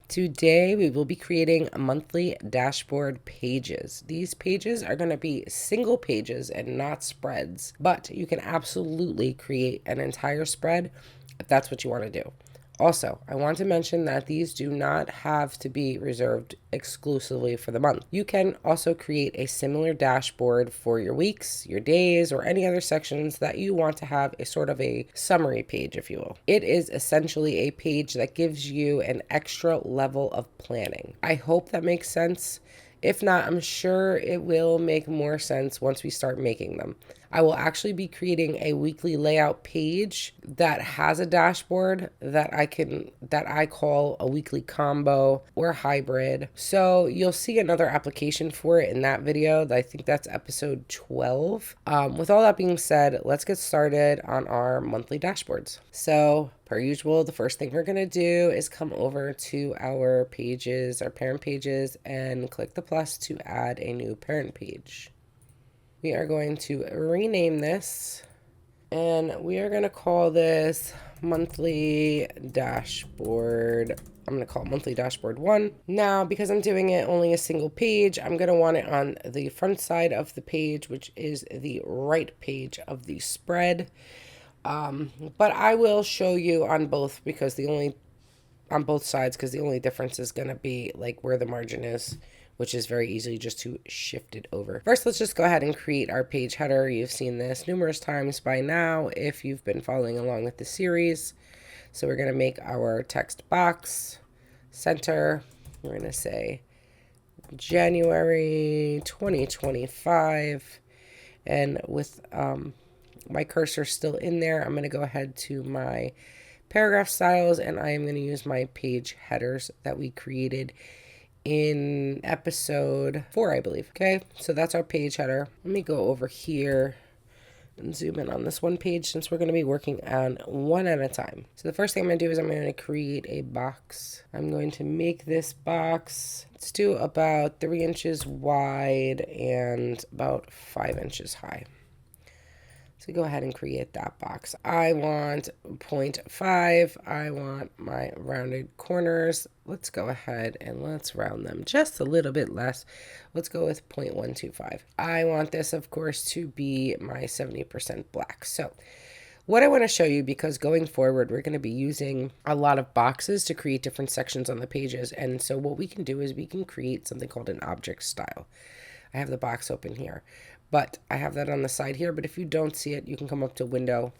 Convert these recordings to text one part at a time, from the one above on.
Today we will be creating monthly dashboard pages. These pages are going to be single pages and not spreads, but you can absolutely create an entire spread if that's what you want to do. Also, I want to mention that these do not have to be reserved exclusively for the month. You can also create a similar dashboard for your weeks, your days, or any other sections that you want to have a sort of a summary page, if you will. It is essentially a page that gives you an extra level of planning. I hope that makes sense. If not, I'm sure it will make more sense once we start making them. I will actually be creating a weekly layout page that has a dashboard that I call a weekly combo or hybrid. So you'll see another application for it in that video. I think that's episode 12. With all that being said, let's get started on our monthly dashboards. So per usual, the first thing we're going to do is come over to our pages, our parent pages, and click the plus to add a new parent page. We are going to rename this, and we are going to call this monthly dashboard. I'm going to call it monthly dashboard 1. Now, because I'm doing it only a single page, I'm going to want it on the front side of the page, which is the right page of the spread. But I will show you on both on both sides, because the only difference is going to be like where the margin is, which is very easy just to shift it over. First, let's just go ahead and create our page header. You've seen this numerous times by now if you've been following along with the series. So we're going to make our text box center. We're going to say January 2025. And with my cursor still in there, I'm going to go ahead to my paragraph styles, and I am going to use my page headers that we created in episode 4, I believe. Okay, so that's our page header. Let me go over here and zoom in on this one page, since we're going to be working on one at a time. So the first thing I'm going to do is I'm going to create a box. I'm going to make this box, let's do about 3 inches wide and about 5 inches high. So go ahead and create that box. I want 0.5. I want my rounded corners. Let's go ahead and let's round them just a little bit less. Let's go with 0.125. I want this, of course, to be my 70% black. So what I want to show you, because going forward, we're going to be using a lot of boxes to create different sections on the pages. And so what we can do is we can create something called an object style. I have the box open here, but I have that on the side here. But if you don't see it, you can come up to Window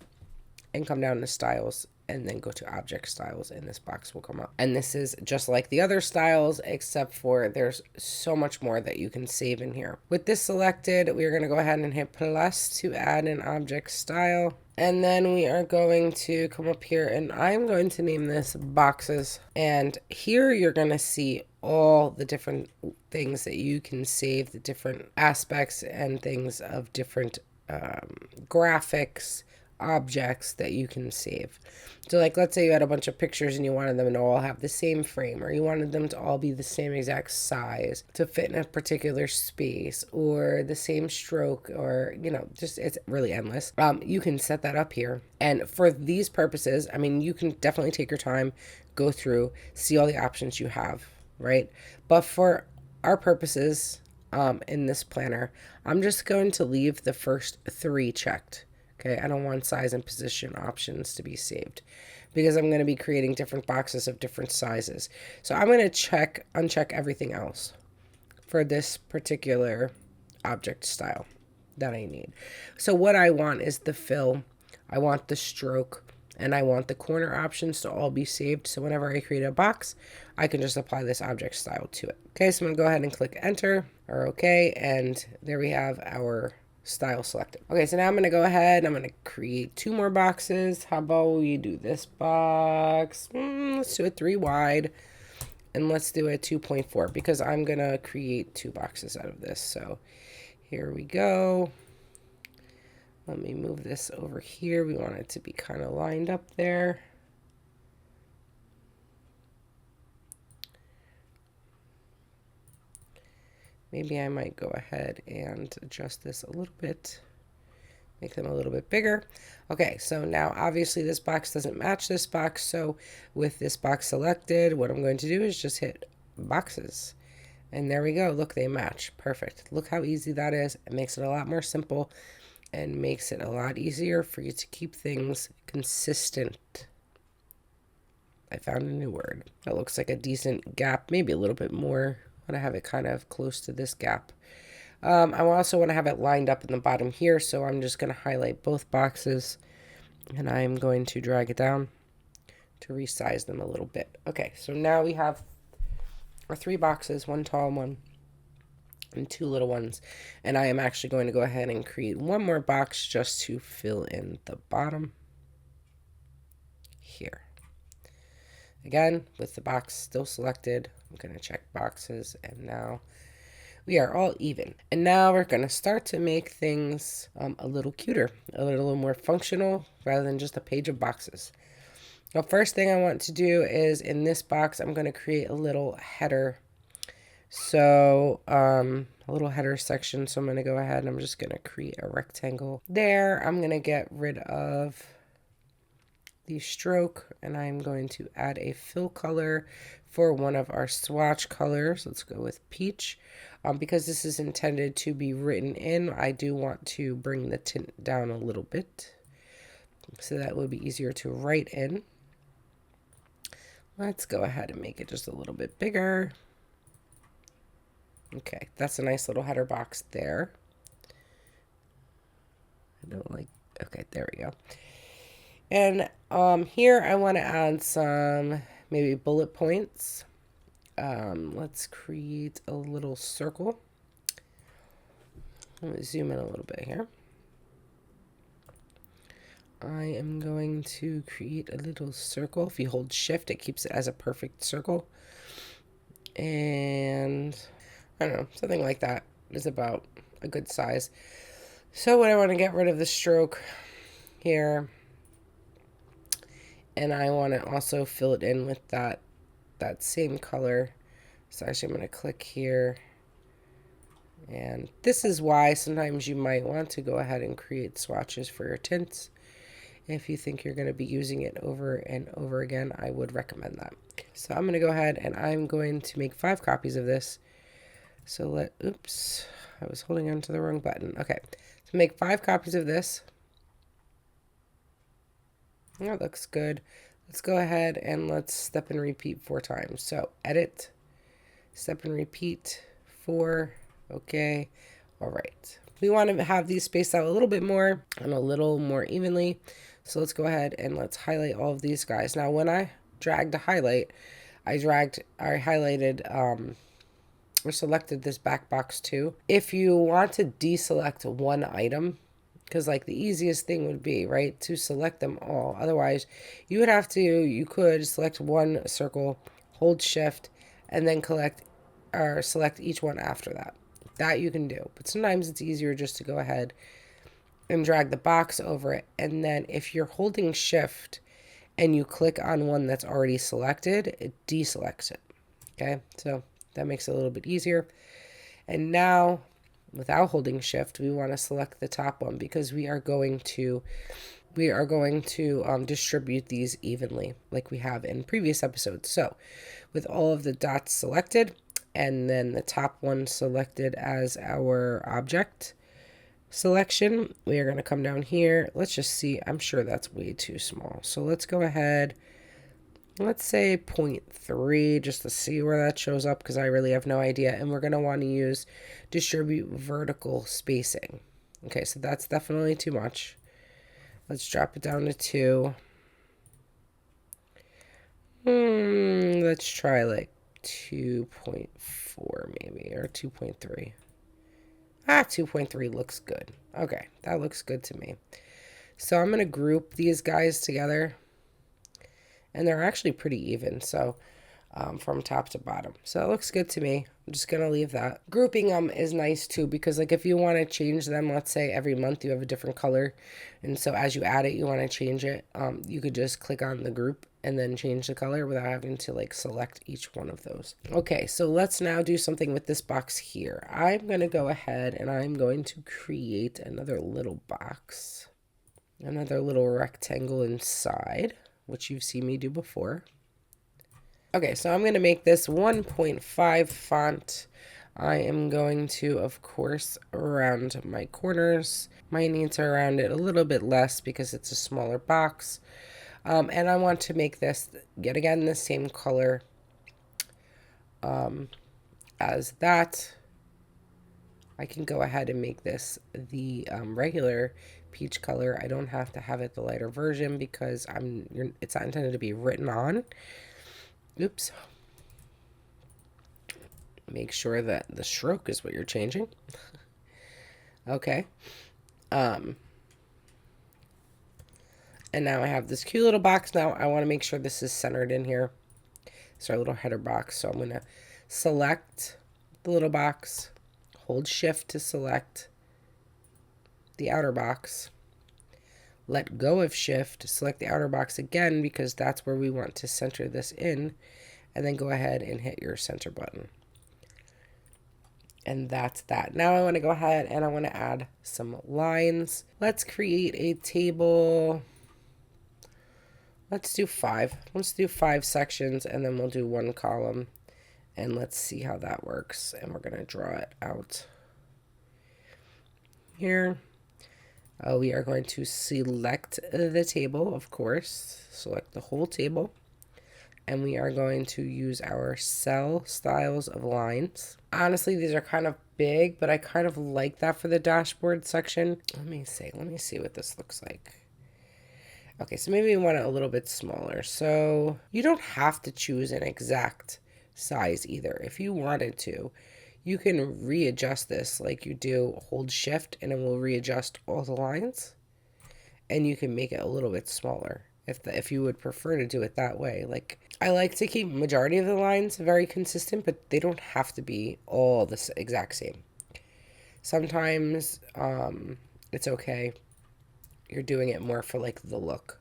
and come down to Styles and then go to Object Styles, and this box will come up. And this is just like the other styles, except for there's so much more that you can save in here. With this selected, we're going to go ahead and hit plus to add an object style. And then we are going to come up here, and I'm going to name this boxes. And here you're going to see all the different things that you can save, the different aspects and things of different graphics, objects that you can save. So like, let's say you had a bunch of pictures and you wanted them to all have the same frame, or you wanted them to all be the same exact size to fit in a particular space, or the same stroke, or, you know, just, it's really endless. You can set that up here. And for these purposes, I mean, you can definitely take your time, go through, see all the options you have, right? But for our purposes in this planner, I'm just going to leave the first 3 checked. Okay, I don't want size and position options to be saved, because I'm going to be creating different boxes of different sizes. So I'm going to uncheck everything else for this particular object style that I need. So what I want is the fill, I want the stroke, and I want the corner options to all be saved. So whenever I create a box, I can just apply this object style to it. Okay, so I'm going to go ahead and click enter or okay, and there we have our style selected. Okay, so now I'm going to go ahead, I'm going to create 2 more boxes. How about we do this box? Let's do it 3 wide, and let's do it 2.4, because I'm going to create 2 boxes out of this. So here we go. Let me move this over here. We want it to be kind of lined up there. Maybe I might go ahead and adjust this a little bit Make them a little bit bigger. Okay, so now obviously this box doesn't match this box, so with this box selected, what I'm going to do is just hit boxes. And there we go. Look, they match. Perfect. Look how easy that is. It makes it a lot more simple and makes it a lot easier for you to keep things consistent. I found a new word. That looks like a decent gap, maybe a little bit more. I want to have it kind of close to this gap. I also want to have it lined up in the bottom here, so I'm just going to highlight both boxes, and I'm going to drag it down to resize them a little bit. Okay, so now we have our 3 boxes, 1 tall one and 2 little ones, and I am actually going to go ahead and create 1 more box just to fill in the bottom here. Again, with the box still selected, I'm going to check boxes, and now we are all even. And now we're going to start to make things a little cuter, a little more functional rather than just a page of boxes. The first thing I want to do is in this box, I'm going to create a little header. So a little header section. So I'm going to go ahead and I'm just going to create a rectangle there. I'm going to get rid of the stroke, and I'm going to add a fill color for one of our swatch colors. Let's go with peach. Because this is intended to be written in, I do want to bring the tint down a little bit so that will be easier to write in. Let's go ahead and make it just a little bit bigger. Okay, that's a nice little header box there. I don't like, okay, there we go. And here I want to add some maybe bullet points. Let's create a little circle. Let me zoom in a little bit here. I am going to create a little circle. If you hold shift, it keeps it as a perfect circle. And I don't know, something like that is about a good size. So what I want to get rid of the stroke here. And I want to also fill it in with that same color. So actually I'm going to click here. And this is why sometimes you might want to go ahead and create swatches for your tints. If you think you're going to be using it over and over again, I would recommend that. So I'm going to go ahead and I'm going to make 5 copies of this. So oops, I was holding on to the wrong button. Okay, so make 5 copies of this. That looks good. Let's go ahead and let's step and repeat 4 times. So edit, step and repeat 4. Okay. All right. We want to have these spaced out a little bit more and a little more evenly. So let's go ahead and let's highlight all of these guys. Now, when I dragged a highlight, I highlighted or selected this back box too. If you want to deselect one item, because like the easiest thing would be, right, to select them all. Otherwise, you could select one circle, hold shift, and then select each one after that. That you can do. But sometimes it's easier just to go ahead and drag the box over it. And then if you're holding shift and you click on one that's already selected, it deselects it. Okay, so that makes it a little bit easier. And now, without holding shift, we want to select the top one because we are going to distribute these evenly like we have in previous episodes. So with all of the dots selected and then the top one selected as our object selection, we are going to come down here. Let's just see. I'm sure that's way too small. So let's go ahead. Let's say 0.3 just to see where that shows up because I really have no idea. And we're going to want to use distribute vertical spacing. Okay, so that's definitely too much. Let's drop it down to 2. Let's try like 2.4 maybe, or 2.3. 2.3 looks good. Okay, that looks good to me. So I'm going to group these guys together. And they're actually pretty even, so from top to bottom. So it looks good to me. I'm just going to leave that. Grouping them is nice too because like if you want to change them, let's say every month you have a different color. And so as you add it, you want to change it. You could just click on the group and then change the color without having to like select each one of those. Okay, so let's now do something with this box here. I'm going to go ahead and I'm going to create another little box, another little rectangle inside, which you've seen me do before. Okay, so I'm going to make this 1.5 font. I am going to, of course, round my corners. Might need to round it a little bit less because it's a smaller box. And I want to make this, yet again, the same color as that. I can go ahead and make this the regular peach color. I don't have to have it the lighter version because it's not intended to be written on. Oops. Make sure that the stroke is what you're changing. Okay. And now I have this cute little box. Now I want to make sure this is centered in here. It's our little header box. So I'm going to select the little box, hold shift to select the outer box, let go of shift, select the outer box again because that's where we want to center this in, and then go ahead and hit your center button. And that's that. Now I want to go ahead and I want to add some lines. Let's create a table. Let's do 5. Let's do 5 sections and then we'll do 1 column. And let's see how that works. And we're going to draw it out here. We are going to select the table, of course. Select the whole table. And we are going to use our cell styles of lines. Honestly, these are kind of big, but I kind of like that for the dashboard section. Let me see what this looks like. Okay, so maybe we want it a little bit smaller. So you don't have to choose an exact size either. If you wanted to, you can readjust this like you do, hold shift and it will readjust all the lines. And you can make it a little bit smaller if you would prefer to do it that way. Like, I like to keep majority of the lines very consistent, but they don't have to be all the exact same. Sometimes it's okay. You're doing it more for like the look.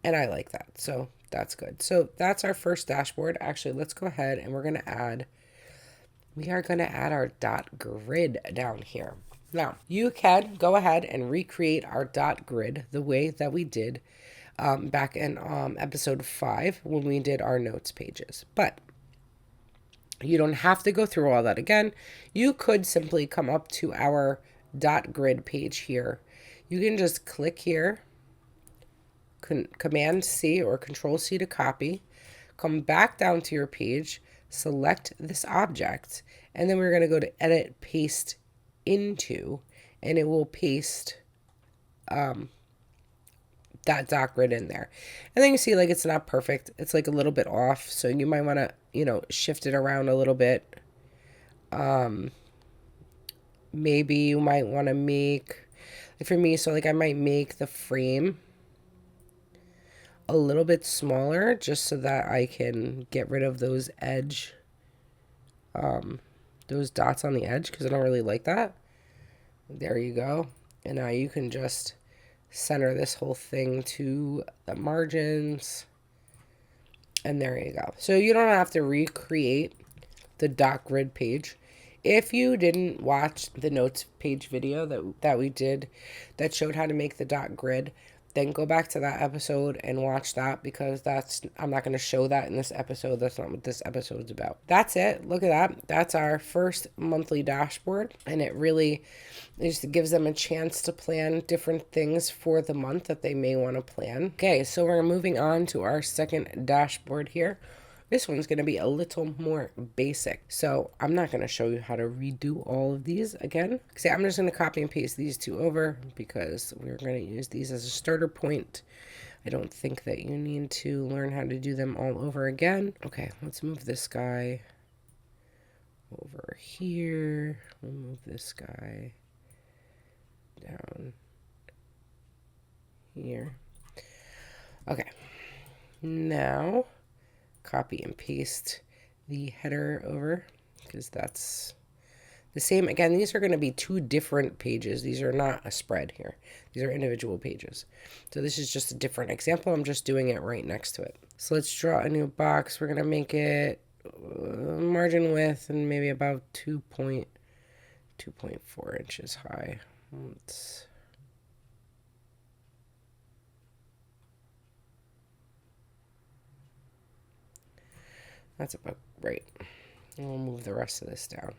And I like that. So that's good. So that's our first dashboard. Actually, let's go ahead and we are going to add our dot grid down here. Now, you can go ahead and recreate our dot grid the way that we did back in episode 5 when we did our notes pages. But you don't have to go through all that again. You could simply come up to our dot grid page here. You can just click here, Command C or Control C to copy, come back down to your page, select this object, and then we're going to go to Edit, Paste Into, and it will paste that dot grid in there. And then you see like it's not perfect. It's like a little bit off, so you might want to, shift it around a little bit. Maybe you might want to make, for me, so like I might make the frame a little bit smaller just so that I can get rid of those those dots on the edge because I don't really like that. There you go. And now you can just center this whole thing to the margins. And there you go. So you don't have to recreate the dot grid page. If you didn't watch the notes page video that we did that showed how to make the dot grid, then go back to that episode and watch that because I'm not going to show that in this episode. That's not what this episode is about. That's it. Look at that. That's our first monthly dashboard. And it just gives them a chance to plan different things for the month that they may want to plan. Okay, so we're moving on to our second dashboard here. This one's going to be a little more basic. So I'm not going to show you how to redo all of these again. See, I'm just going to copy and paste these two over because we're going to use these as a starter point. I don't think that you need to learn how to do them all over again. Okay, let's move this guy over here. We'll move this guy down here. Okay, now copy and paste the header over because that's The same, again, these are going to be two different pages. These are not a spread here. These are individual pages. So this is just a different example. I'm just doing it right next to it. So let's draw a new box. We're going to make it margin width and maybe about 2.4 inches high. That's about right. And we'll move the rest of this down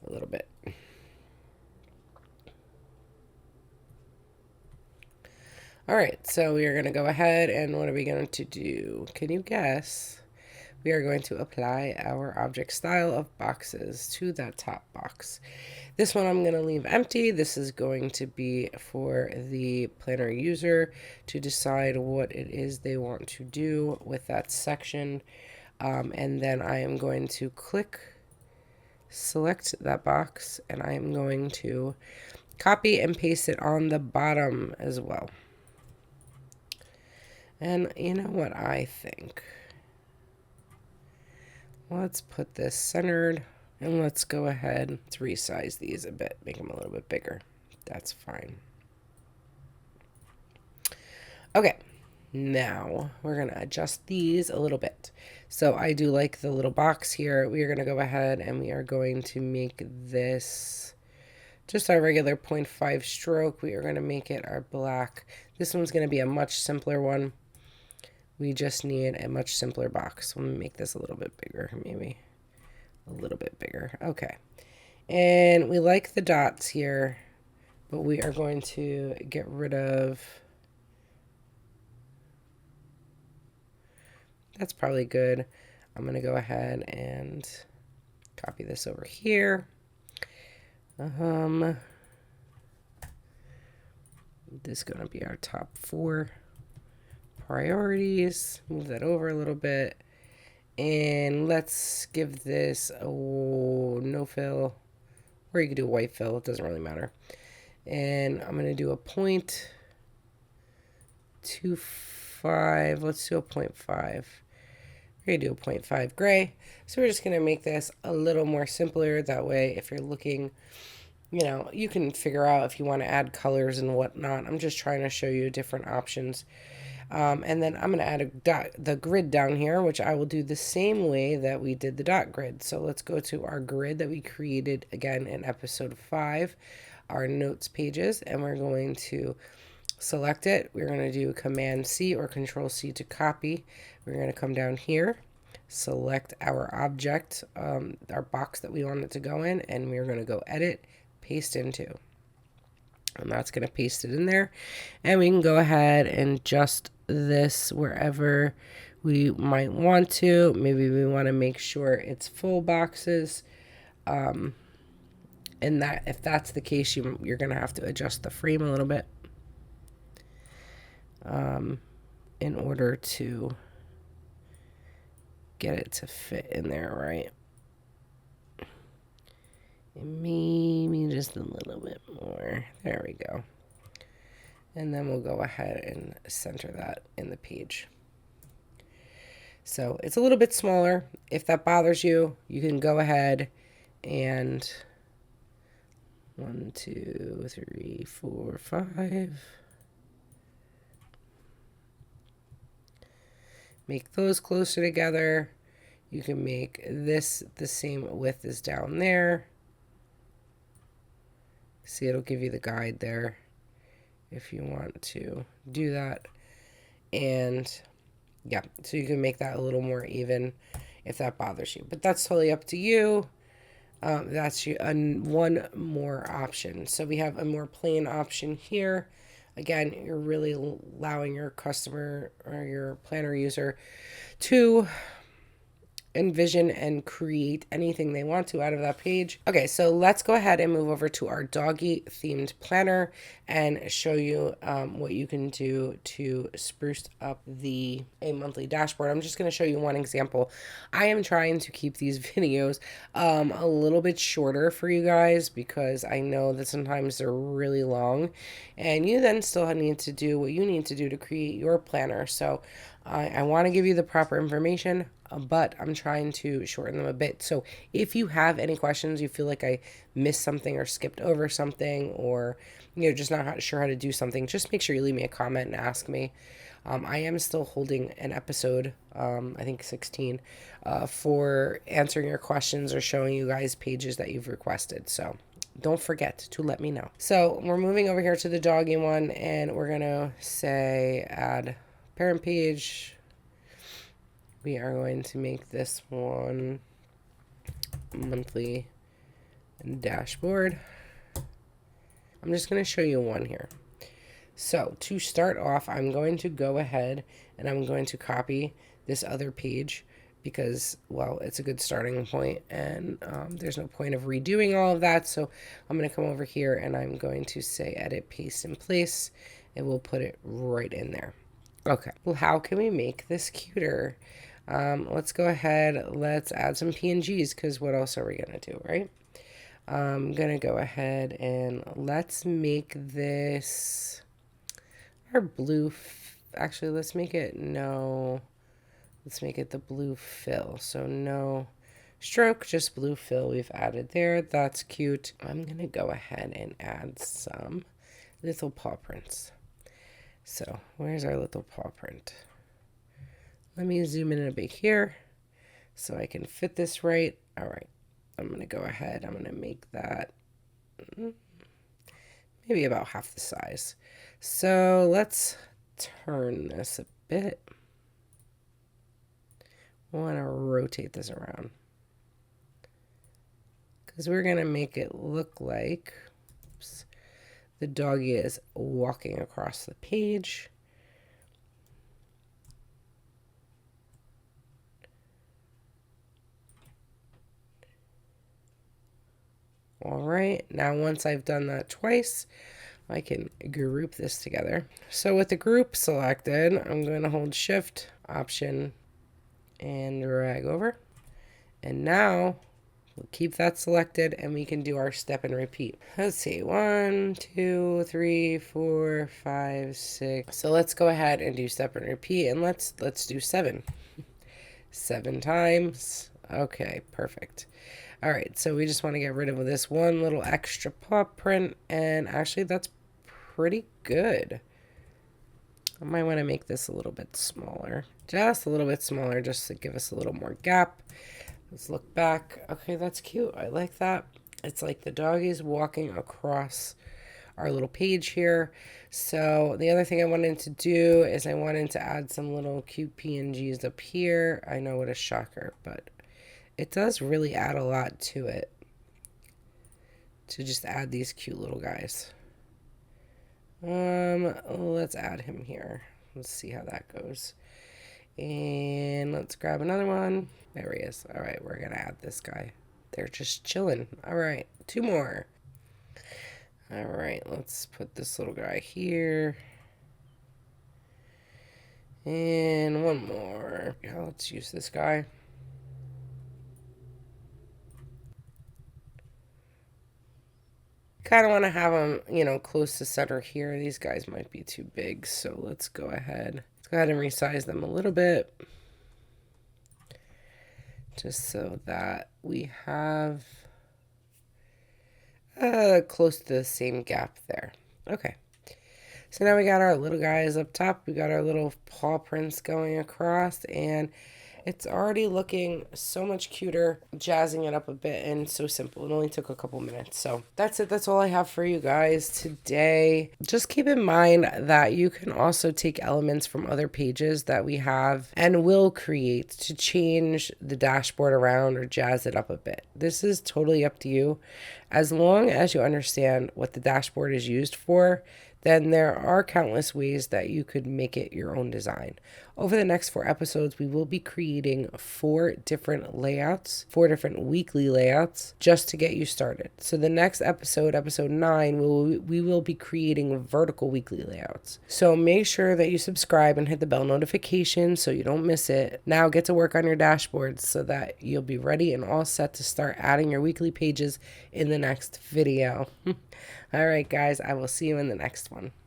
a little bit. All right, so we are going to go ahead and what are we going to do? Can you guess? We are going to apply our object style of boxes to that top box. This one I'm going to leave empty. This is going to be for the planner user to decide what it is they want to do with that section. And then I am going to select that box, and I am going to copy and paste it on the bottom as well. And you know what I think? Let's put this centered, and let's go ahead. Let's resize these a bit, make them a little bit bigger. That's fine. Okay, now we're going to adjust these a little bit. So I do like the little box here. We are going to go ahead and we are going to make this just our regular 0.5 stroke. We are going to make it our black. This one's going to be a much simpler one. We just need a much simpler box. Let me make this a little bit bigger, maybe a little bit bigger. Okay. And we like the dots here, but we are going to get rid of, that's probably good. I'm going to go ahead and copy this over here. This is going to be our top 4 priorities. Move that over a little bit. And let's give this a no fill, or you could do a white fill. It doesn't really matter. And I'm going to do a 0.25. Let's do a 0.5. We're going to do a 0.5 gray. So we're just going to make this a little more simpler. That way, if you're looking, you know, you can figure out if you want to add colors and whatnot. I'm just trying to show you different options. And then I'm going to add the grid down here, which I will do the same way that we did the dot grid. So let's go to our grid that we created again in episode 5, our notes pages, and we're going to select it. We're going to do Command C or Control C to copy. We're going to come down here, select our object, our box that we want it to go in, and we're going to go Edit, Paste Into. And that's going to paste it in there. And we can go ahead and adjust this wherever we might want to. Maybe we want to make sure it's full boxes. And that, if that's the case, you're going to have to adjust the frame a little bit in order to get it to fit in there, right? And maybe just a little bit more. There we go. And then we'll go ahead and center that in the page. So it's a little bit smaller. If that bothers you, you can go ahead and 1, 2, 3, 4, 5. Make those closer together. You can make this the same width as down there. See, it'll give you the guide there if you want to do that. And yeah, so you can make that a little more even if that bothers you. But that's totally up to you. That's one more option. So we have a more plain option here. Again, you're really allowing your customer or your planner user to envision and create anything they want to out of that page. Okay, so let's go ahead and move over to our Doggie themed planner and show you what you can do to spruce up a monthly dashboard. I'm just going to show you one example. I am trying to keep these videos a little bit shorter for you guys because I know that sometimes they're really long and you then still need to do what you need to do to create your planner. So I want to give you the proper information. but I'm trying to shorten them a bit. So if you have any questions, you feel like I missed something or skipped over something, or just not sure how to do something, just make sure you leave me a comment and ask me. I am still holding an episode, I think 16, for answering your questions or showing you guys pages that you've requested. So don't forget to let me know. So we're moving over here to the Doggie one, and we're going to say add parent page. We are going to make this one monthly dashboard. I'm just going to show you one here. So to start off, I'm going to go ahead and I'm going to copy this other page because, well, it's a good starting point, and there's no point of redoing all of that. So I'm going to come over here and I'm going to say edit, paste in place, and we'll put it right in there. Okay, well, how can we make this cuter? Let's go ahead, let's add some PNGs, because what else are we going to do, right? I'm going to go ahead and let's make this our blue. Actually, let's make it let's make it the blue fill. So no stroke, just blue fill we've added there. That's cute. I'm going to go ahead and add some little paw prints. So where's our little paw print? Let me zoom in a bit here so I can fit this right. All right, I'm going to go ahead. I'm going to make that maybe about half the size. So let's turn this a bit. I want to rotate this around because we're going to make it look like the doggy is walking across the page. All right, now once I've done that twice, I can group this together. So with the group selected, I'm going to hold Shift, Option, and drag over. And now we'll keep that selected and we can do our step and repeat. Let's see, 1, 2, 3, 4, 5, 6. So let's go ahead and do step and repeat, and let's do 7. 7 times. Okay, perfect. All right, so we just want to get rid of this one little extra paw print, and actually that's pretty good. I might want to make this a little bit smaller, just a little bit smaller, just to give us a little more gap. Let's look back. Okay, that's cute. I like that. It's like the doggy's walking across our little page here. So the other thing I wanted to do is I wanted to add some little cute PNGs up here. I know, what a shocker, but it does really add a lot to it to just add these cute little guys. Let's add him here. Let's see how that goes. And let's grab another one. There he is. All right, we're gonna add this guy. They're just chilling. All right, 2 more. All right, let's put this little guy here. And 1 more. Yeah, let's use this guy. Kind of want to have them, close to center here. These guys might be too big, so let's go ahead. Let's go ahead and resize them a little bit, just so that we have close to the same gap there. Okay. So now we got our little guys up top. We got our little paw prints going across, and it's already looking so much cuter, jazzing it up a bit, and so simple. It only took a couple minutes. So that's it. That's all I have for you guys today. Just keep in mind that you can also take elements from other pages that we have and will create to change the dashboard around or jazz it up a bit. This is totally up to you. As long as you understand what the dashboard is used for, then there are countless ways that you could make it your own design. Over the next 4 episodes, we will be creating 4 different layouts, 4 different weekly layouts, just to get you started. So the next episode, episode 9, we will be creating vertical weekly layouts. So make sure that you subscribe and hit the bell notification so you don't miss it. Now get to work on your dashboards so that you'll be ready and all set to start adding your weekly pages in the next video. All right, guys, I will see you in the next one.